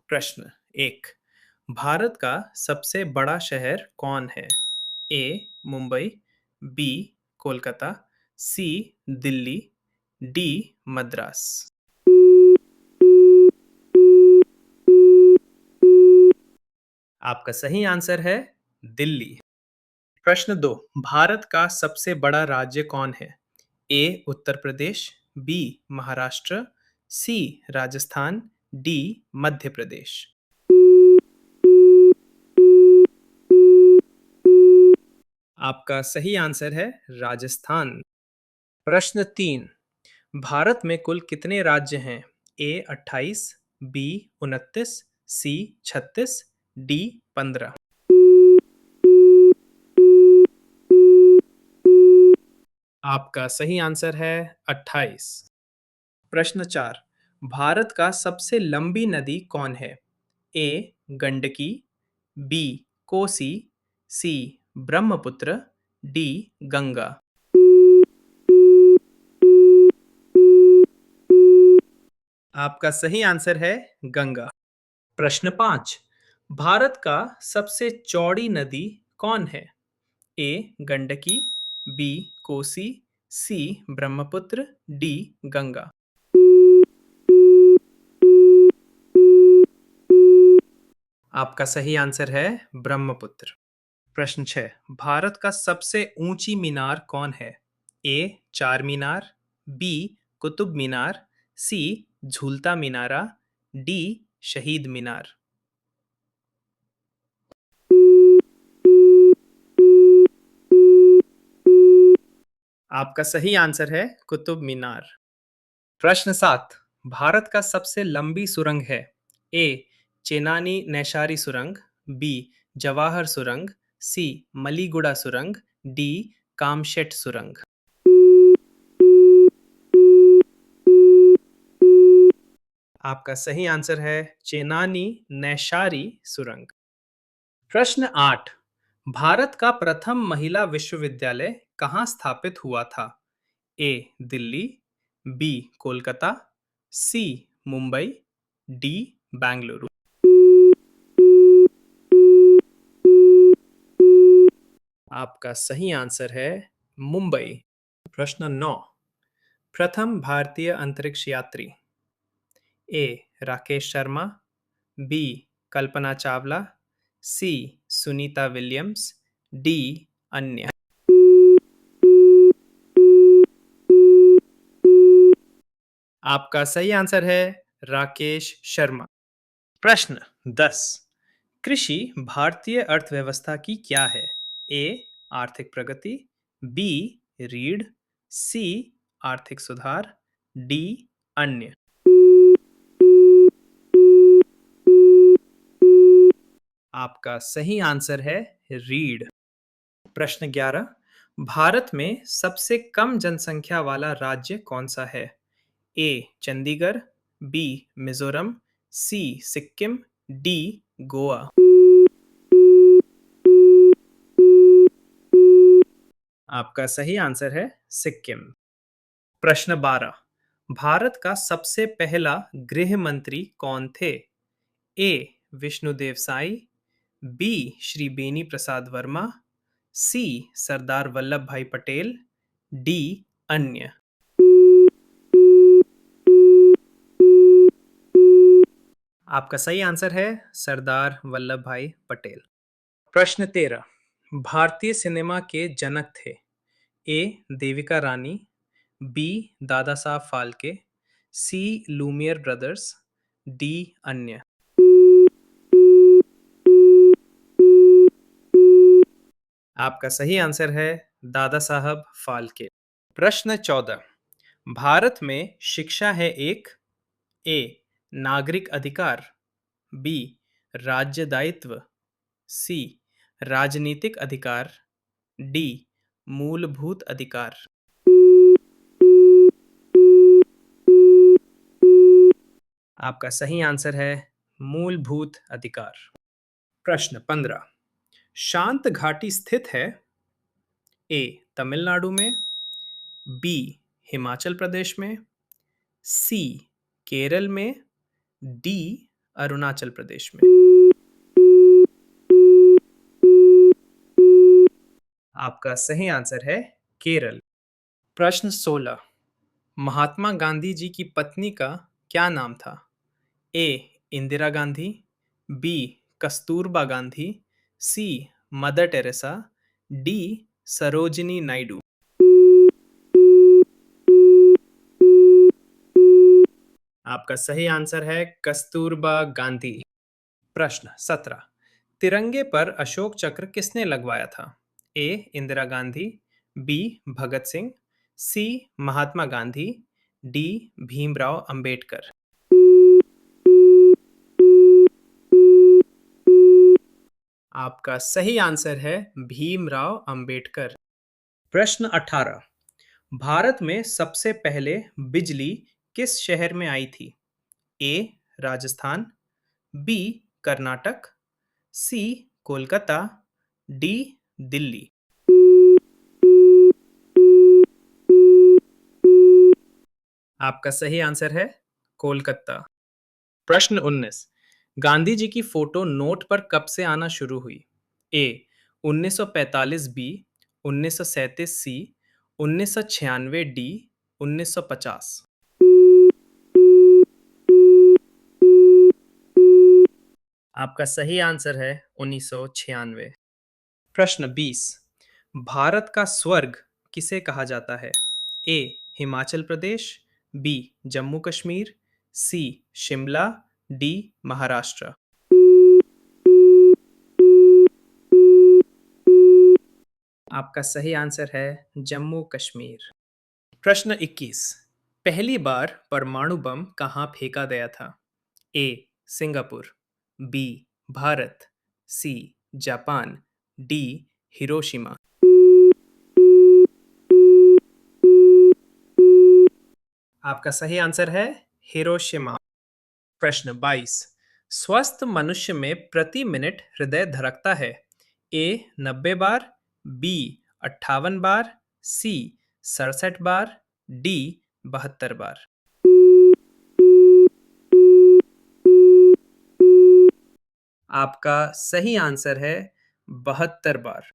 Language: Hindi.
प्रश्न एक। भारत का सबसे बड़ा शहर कौन है? ए मुंबई, बी कोलकाता, सी दिल्ली, डी मद्रास। आपका सही आंसर है दिल्ली। प्रश्न दो। भारत का सबसे बड़ा राज्य कौन है? ए उत्तर प्रदेश, बी महाराष्ट्र, सी राजस्थान, डी मध्य प्रदेश। आपका सही आंसर है राजस्थान। प्रश्न तीन। भारत में कुल कितने राज्य हैं? ए 28, बी 29, सी 36, डी 15। आपका सही आंसर है 28। प्रश्न चार। भारत का सबसे लंबी नदी कौन है? ए गंडकी, बी कोसी, सी ब्रह्मपुत्र, डी गंगा। आपका सही आंसर है गंगा। प्रश्न पाँच। भारत का सबसे चौड़ी नदी कौन है? ए गंडकी, बी कोसी, सी ब्रह्मपुत्र, डी गंगा। आपका सही आंसर है ब्रह्मपुत्र। प्रश्न 6। भारत का सबसे ऊंची मीनार कौन है? ए चार मीनार, बी कुतुब मीनार, सी झूलता मीनारा, डी शहीद मीनार। आपका सही आंसर है कुतुब मीनार। प्रश्न 7। भारत का सबसे लंबी सुरंग है? ए चेनानी नैशारी सुरंग, बी जवाहर सुरंग, सी मलीगुड़ा सुरंग, डी कामशेट सुरंग। आपका सही आंसर है चेनानी नैशारी सुरंग। प्रश्न 8। भारत का प्रथम महिला विश्वविद्यालय कहाँ स्थापित हुआ था? ए दिल्ली, बी कोलकाता, सी मुंबई, डी बेंगलुरु। आपका सही आंसर है मुंबई। प्रश्न 9। प्रथम भारतीय अंतरिक्ष यात्री? ए राकेश शर्मा, बी कल्पना चावला, सी सुनीता विलियम्स, डी अन्य। आपका सही आंसर है राकेश शर्मा। प्रश्न 10। कृषि भारतीय अर्थव्यवस्था की क्या है? ए आर्थिक प्रगति, बी रीढ़, सी आर्थिक सुधार, डी अन्य। आपका सही आंसर है रीढ़। प्रश्न 11। भारत में सबसे कम जनसंख्या वाला राज्य कौन सा है? ए चंडीगढ़, बी मिजोरम, सी सिक्किम, डी गोवा। आपका सही आंसर है सिक्किम। प्रश्न 12। भारत का सबसे पहला गृह मंत्री कौन थे? ए विष्णुदेव साई, बी श्री बेनी प्रसाद वर्मा, सी सरदार वल्लभ भाई पटेल, डी अन्य। आपका सही आंसर है सरदार वल्लभ भाई पटेल। प्रश्न 13। भारतीय सिनेमा के जनक थे? ए देविका रानी, बी दादा साहब फाल्के, सी लूमियर ब्रदर्स, डी अन्य। आपका सही आंसर है दादा साहब फाल्के। प्रश्न 14। भारत में शिक्षा है एक? ए नागरिक अधिकार, बी राज्य दायित्व, सी राजनीतिक अधिकार, डी मूलभूत अधिकार। आपका सही आंसर है मूलभूत अधिकार। प्रश्न 15। शांत घाटी स्थित है? ए तमिलनाडु में, बी हिमाचल प्रदेश में, सी केरल में, डी अरुणाचल प्रदेश में। आपका सही आंसर है केरल। प्रश्न 16। महात्मा गांधी जी की पत्नी का क्या नाम था? A Indira Gandhi, B Kasturba Gandhi, C Mother Teresa, D Sarojini Naidu. आपका सही आंसर है कस्तूरबा गांधी। प्रश्न 17। तिरंगे पर अशोक चक्र किसने लगवाया था? A Indira Gandhi, B Bhagat Singh, C Mahatma Gandhi, D Bhimrao Ambedkar. आपका सही आंसर है भीमराव अंबेडकर। प्रश्न 18। भारत में सबसे पहले बिजली किस शहर में आई थी? ए राजस्थान, बी कर्नाटक, सी कोलकाता, डी दिल्ली। आपका सही आंसर है कोलकाता। प्रश्न 19। गांधी जी की फोटो नोट पर कब से आना शुरू हुई? ए 1945, बी 1937, सी 1996, डी 1950। आपका सही आंसर है 1996। प्रश्न 20। भारत का स्वर्ग किसे कहा जाता है? ए हिमाचल प्रदेश, बी जम्मू कश्मीर, सी शिमला, डी महाराष्ट्र। आपका सही आंसर है जम्मू कश्मीर। प्रश्न 21। पहली बार परमाणु बम कहाँ फेंका गया था? A Singapore, B Bharat, C Japan, D Hiroshima. आपका सही आंसर है हिरोशिमा। प्रश्न 22। स्वस्थ मनुष्य में प्रति मिनट हृदय धड़कता है? ए 90 बार, बी 58 बार, सी 67 बार, डी 72 बार। आपका सही आंसर है 72 बार।